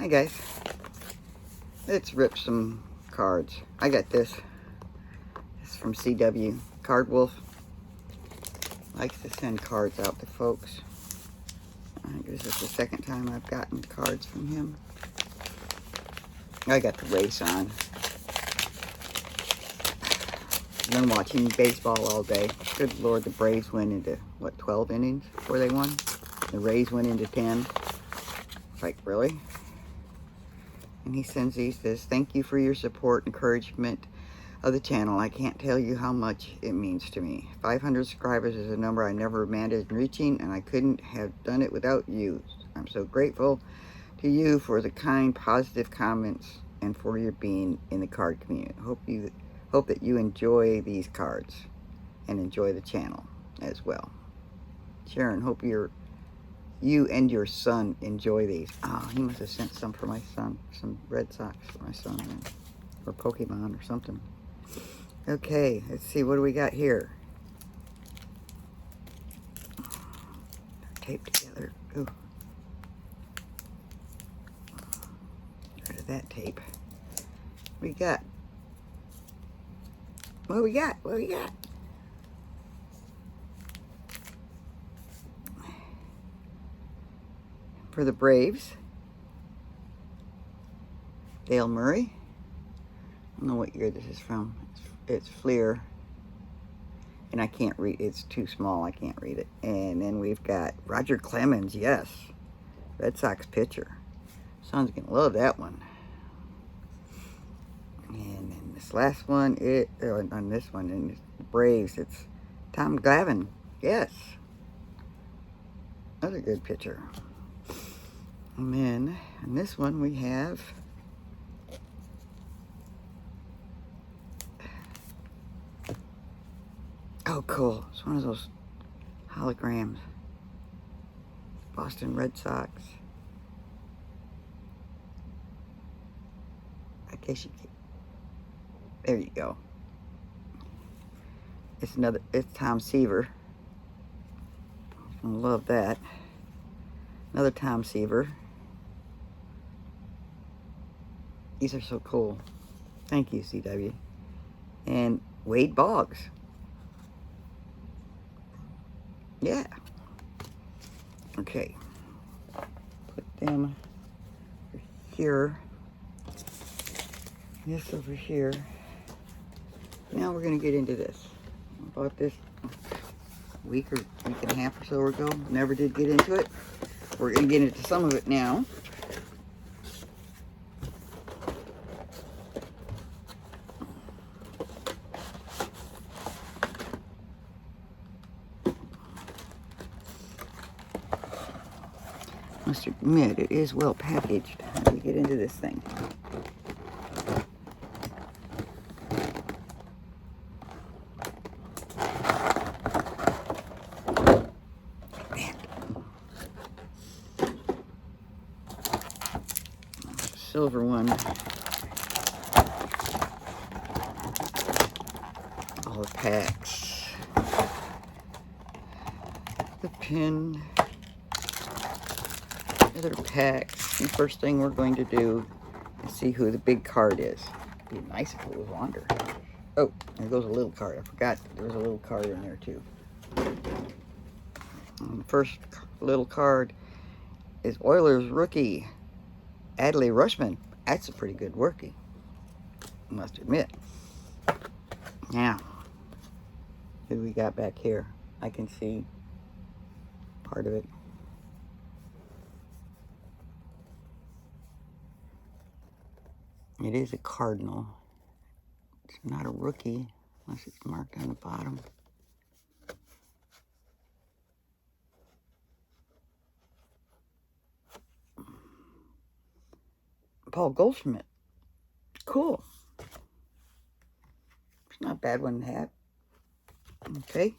Hi guys, let's rip some cards. I got this. It's from CW. Card Wolf likes to send cards out to folks. I think this is the second time I've gotten cards from him. I got the race on. I've been watching baseball all day. Good Lord, the Braves went into, what, 12 innings before they won? The Rays went into 10. It's like, really? And he sends these, says, thank you for your support and encouragement of the channel. I can't tell you how much it means to me. 500 subscribers is a number I never imagined reaching, and I couldn't have done it without you. I'm so grateful to you for the kind, positive comments and for your being in the card community. Hope that you enjoy these cards and enjoy the channel as well. Sharon, hope you and your son enjoy these. Oh, he must have sent some for my son. Some Red Sox for my son. Or Pokemon or something. Okay, let's see. What do we got here? Taped together. Ooh. Rid of that tape. We got. What we got? What we got? For the Braves, Dale Murray. I don't know what year this is from. It's Fleer. And I can't read, it's too small, I can't read it. And then we've got Roger Clemens, yes. Red Sox pitcher. Son's gonna love that one. And then this last one, on this one, in the Braves, it's Tom Glavine, yes. Another good pitcher. And then, on this one we have oh, cool. It's one of those holograms. Boston Red Sox. I guess you could. There you go. It's Tom Seaver. I love that. Another Tom Seaver. These are so cool. Thank you, CW. And Wade Boggs. Yeah. Okay. Put them over here. This over here. Now we're going to get into this. I bought this a week and a half or so ago. Never did get into it. We're going to get into some of it now. Must admit, it is well packaged. How do we get into this thing? Silver one. All the packs. The pin. Other packs. The first thing we're going to do is see who the big card is. It'd be nice if it was longer. Oh, there goes a little card. I forgot there was a little card in there too. And the first little card is Oilers rookie Adley Rutschman. That's a pretty good rookie, I must admit. Now, who do we got back here? I can see part of it. It is a Cardinal. It's not a rookie unless it's marked on the bottom. Paul Goldschmidt. Cool. It's not a bad one to have. Okay.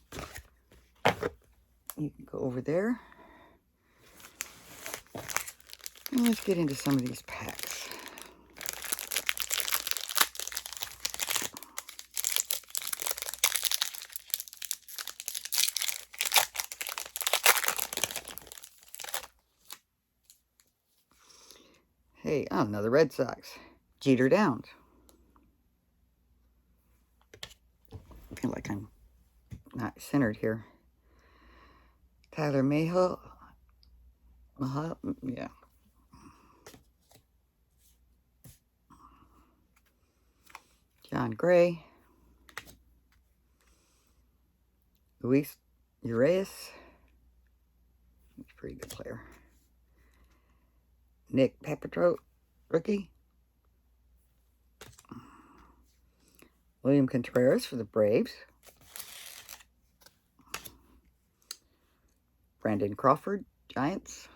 You can go over there. And let's get into some of these packs. Hey, oh, another Red Sox. Jeter Downs. I feel like I'm not centered here. Tyler Mahal. Yeah. John Gray. Luis Urias. He's a pretty good player. Nick Papatrote, rookie. William Contreras for the Braves. Brandon Crawford, Giants.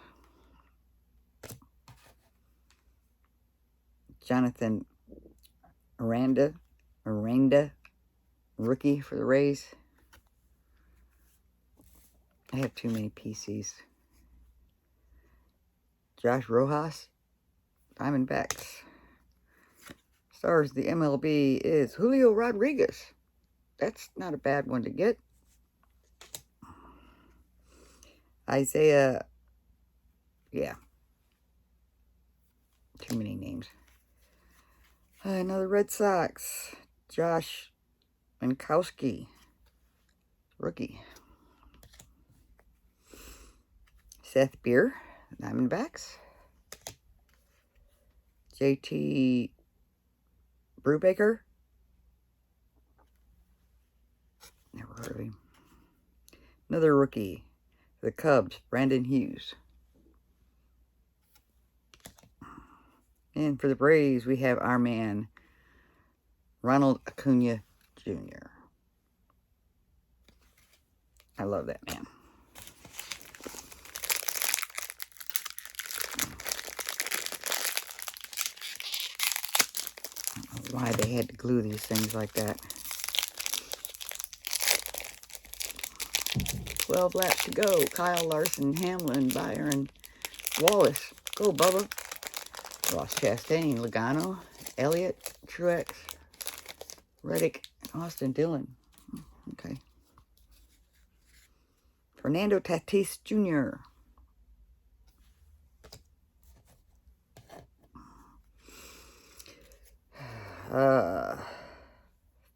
Jonathan Aranda, rookie for the Rays. I have too many PCs. Josh Rojas, Diamondbacks. Stars the MLB is Julio Rodriguez. That's not a bad one to get. Isaiah, yeah. Too many names. Another Red Sox. Josh Winkowski, rookie. Seth Beer, Diamondbacks. JT Brubaker. Never heard of him. Another rookie. The Cubs, Brandon Hughes. And for the Braves, we have our man, Ronald Acuna Jr. I love that man. I don't know why they had to glue these things like that. 12 laps to go. Kyle Larson, Hamlin, Byron, Wallace. Go, Bubba. Ross Chastain, Logano, Elliott, Truex, Reddick, and Austin Dillon. Okay. Fernando Tatis Jr.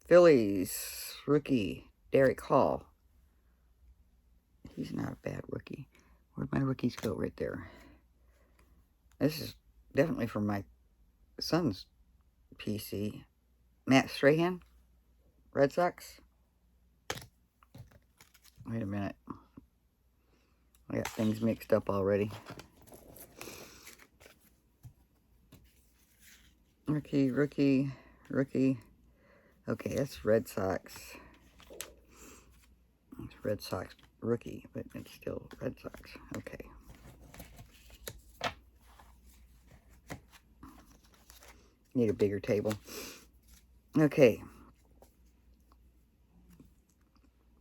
Phillies rookie, Derek Hall. He's not a bad rookie. Where'd my rookies go? Right there. This is definitely from my son's PC. Matt Strahan, Red Sox. Wait a minute. I got things mixed up already. Rookie. Okay, that's Red Sox. It's Red Sox rookie, but it's still Red Sox. Okay. Need a bigger table. Okay.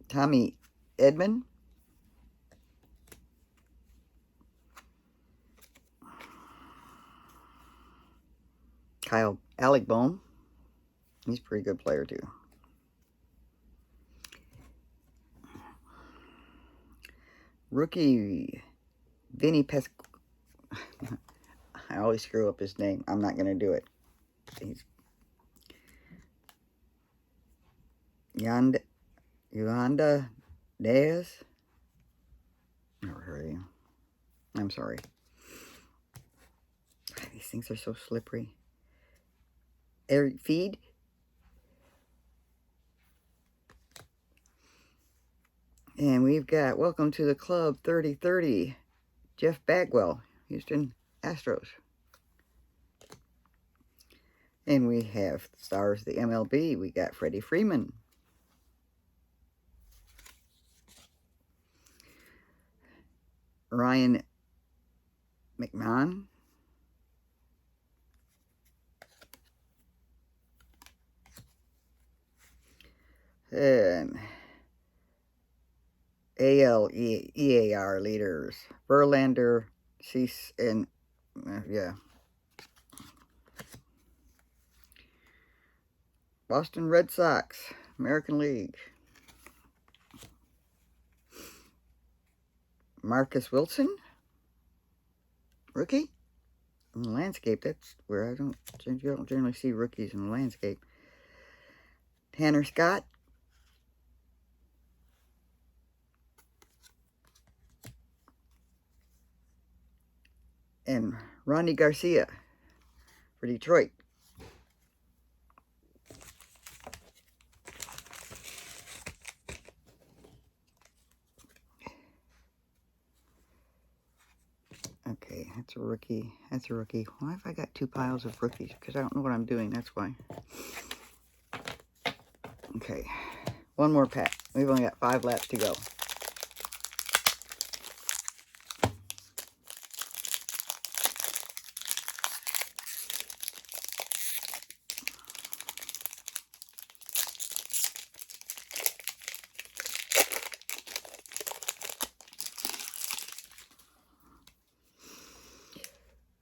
Tommy Edman. Alec Bohm. He's a pretty good player too. Rookie Vinny I always screw up his name. I'm not going to do it. He's Yolanda Diaz. Never heard of him. I'm sorry. These things are so slippery. Eric Feed. And we've got Welcome to the Club 3030. Jeff Bagwell, Houston Astros. And we have Stars of the MLB. We got Freddie Freeman. Ryan McMahon. And EAR leaders. Verlander, Cease, and yeah. Boston Red Sox, American League. Marcus Wilson, rookie. In the landscape, that's where I don't generally see rookies in the landscape. Tanner Scott. And Ronnie Garcia for Detroit. Okay, that's a rookie. That's a rookie. Why have I got two piles of rookies? Because I don't know what I'm doing. That's why. Okay, one more pack. We've only got 5 laps to go.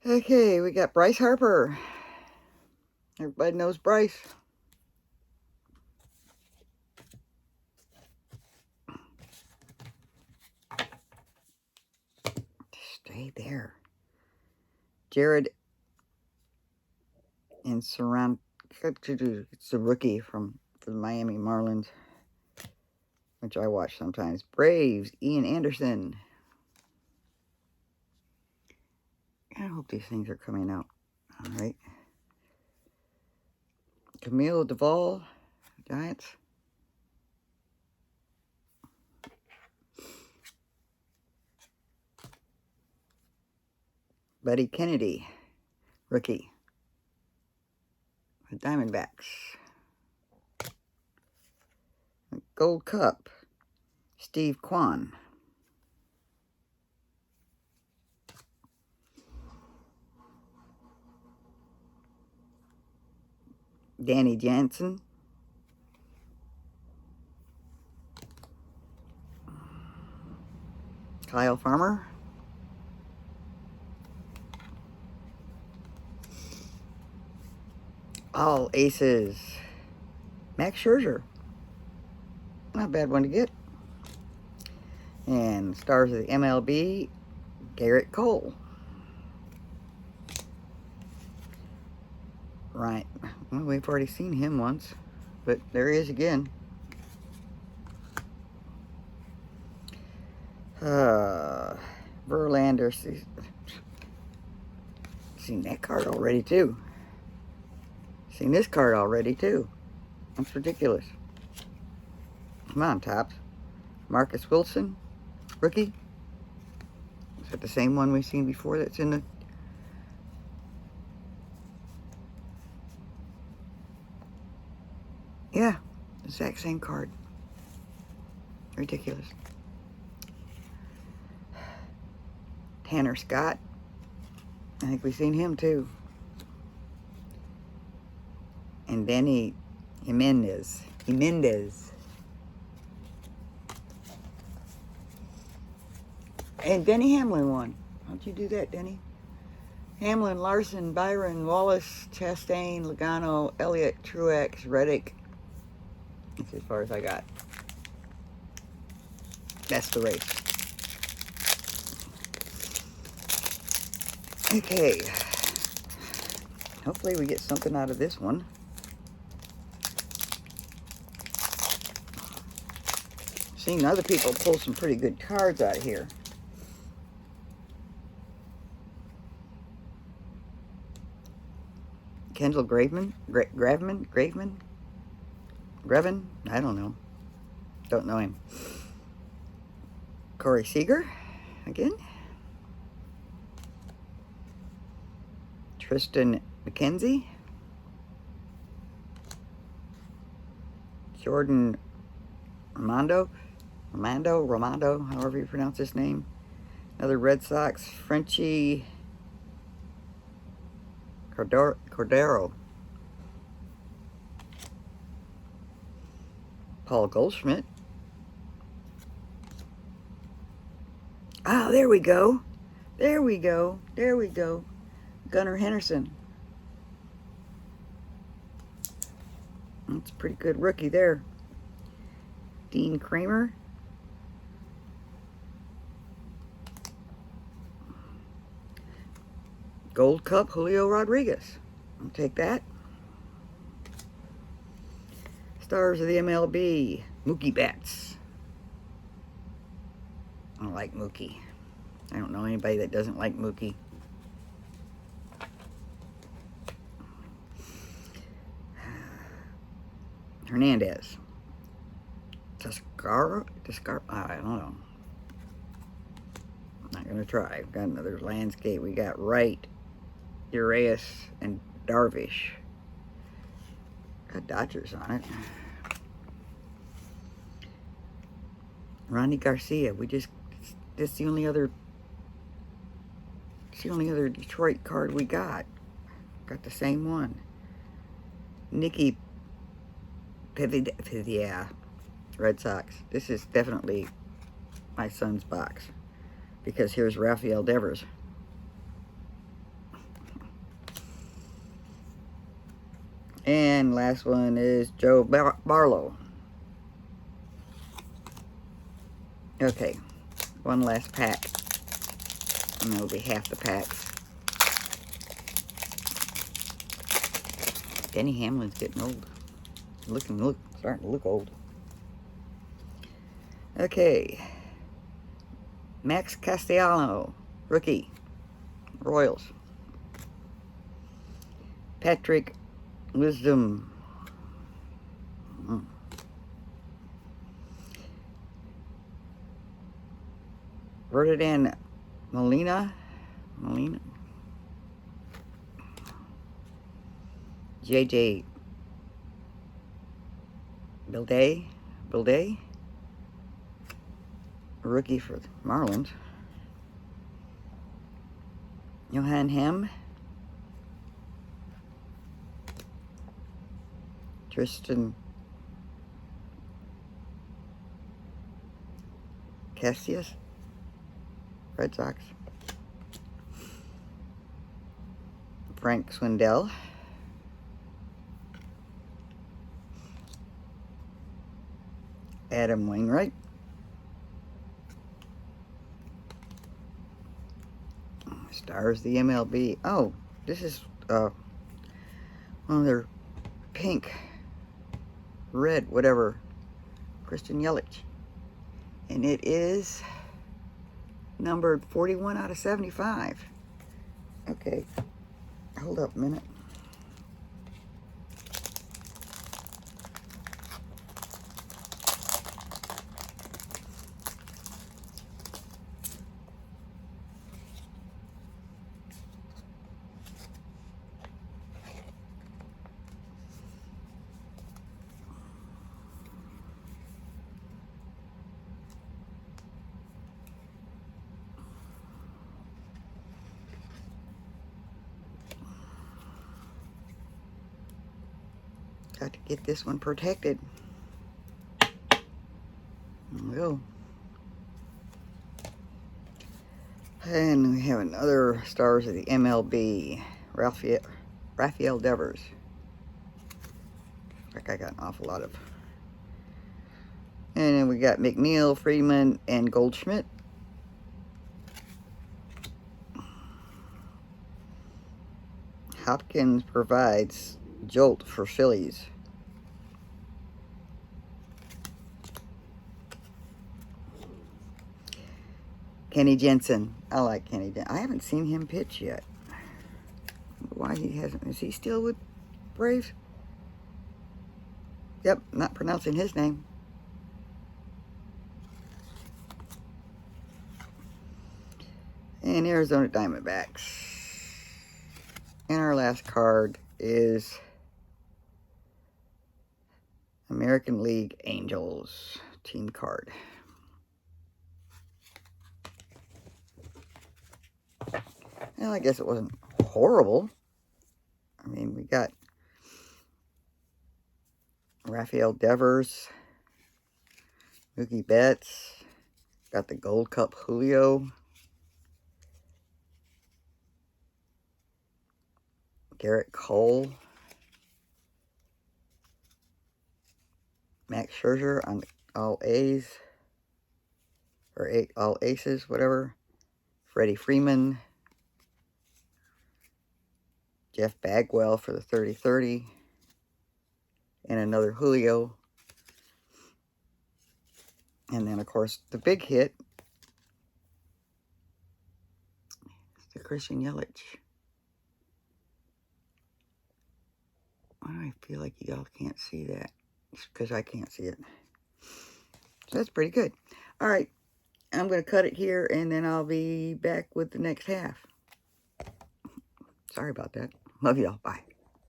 Okay, we got Bryce Harper. Everybody knows Bryce. Stay there. Jared and Surround. It's a rookie from the Miami Marlins, which I watch sometimes. Braves, Ian Anderson. I hope these things are coming out. All right. Camille Duvall, Giants. Buddy Kennedy, rookie. The Diamondbacks. Gold Cup, Steve Kwan. Danny Jansen. Kyle Farmer. All aces. Max Scherzer. Not a bad one to get. And stars of the MLB, Garrett Cole. Right. Well, we've already seen him once, but there he is again. Verlander. Seen that card already, too. Seen this card already, too. That's ridiculous. Come on, Topps. Marcus Wilson, rookie. Is that the same one we've seen before that's in the... Yeah, exact same card. Ridiculous. Tanner Scott. I think we've seen him too. And Benny Jimenez. And Denny Hamlin won. How'd you do that, Denny? Hamlin, Larson, Byron, Wallace, Chastain, Logano, Elliott, Truex, Reddick. That's as far as I got. That's the race. Okay. Hopefully we get something out of this one. Seen other people pull some pretty good cards out of here. Kendall Graveman? Graven? I don't know. Don't know him. Corey Seager, again. Tristan McKenzie. Jordan Romando, however you pronounce his name. Another Red Sox, Frenchie Cordero. Paul Goldschmidt. Oh, there we go. There we go. There we go. Gunnar Henderson. That's a pretty good rookie there. Dean Kramer. Gold Cup, Julio Rodriguez. I'll take that. Stars of the MLB, Mookie Betts. I like Mookie. I don't know anybody that doesn't like Mookie. Hernandez. Tascara? I don't know. I'm not going to try. We've got another landscape. We got Wright, Urias, and Darvish. Got Dodgers on it. Ronnie Garcia. That's the only other Detroit card we got. Got the same one. Nicky Pivia, Red Sox. This is definitely my son's box, because here's Rafael Devers. And last one is Joe Barlow. Okay, one last pack, and that'll be half the packs. Denny Hamlin's getting old. Starting to look old. Okay. Max Castellanos, rookie, Royals. Patrick Wisdom. Ferdinand Molina. JJ Bilday, rookie for the Marlins. Johan Hem, Tristan Cassius, Red Sox. Frank Swindell. Adam Wainwright. Stars the MLB. Oh, this is one of their pink, red, whatever, Christian Yelich. And it is numbered 41 out of 75. Okay, hold up a minute. Got to get this one protected. Well, and we have another Stars of the MLB, Rafael Devers. Like I got an awful lot of. And then we got McNeil, Freeman, and Goldschmidt. Hopkins provides jolt for Phillies. Kenny Jensen. I like Kenny Jensen. I haven't seen him pitch yet. Why he hasn't? Is he still with Braves? Yep, not pronouncing his name. And Arizona Diamondbacks. And our last card is American League Angels team card. Well, I guess it wasn't horrible. I mean, we got Rafael Devers, Mookie Betts, got the Gold Cup Julio, Garrett Cole, Max Scherzer on all A's, or all aces, whatever, Freddie Freeman, Jeff Bagwell for the 30-30. And another Julio. And then, of course, the big hit is the Christian Yelich. Why do I feel like y'all can't see that? It's because I can't see it. So that's pretty good. All right. I'm going to cut it here, and then I'll be back with the next half. Sorry about that. Love y'all. Bye.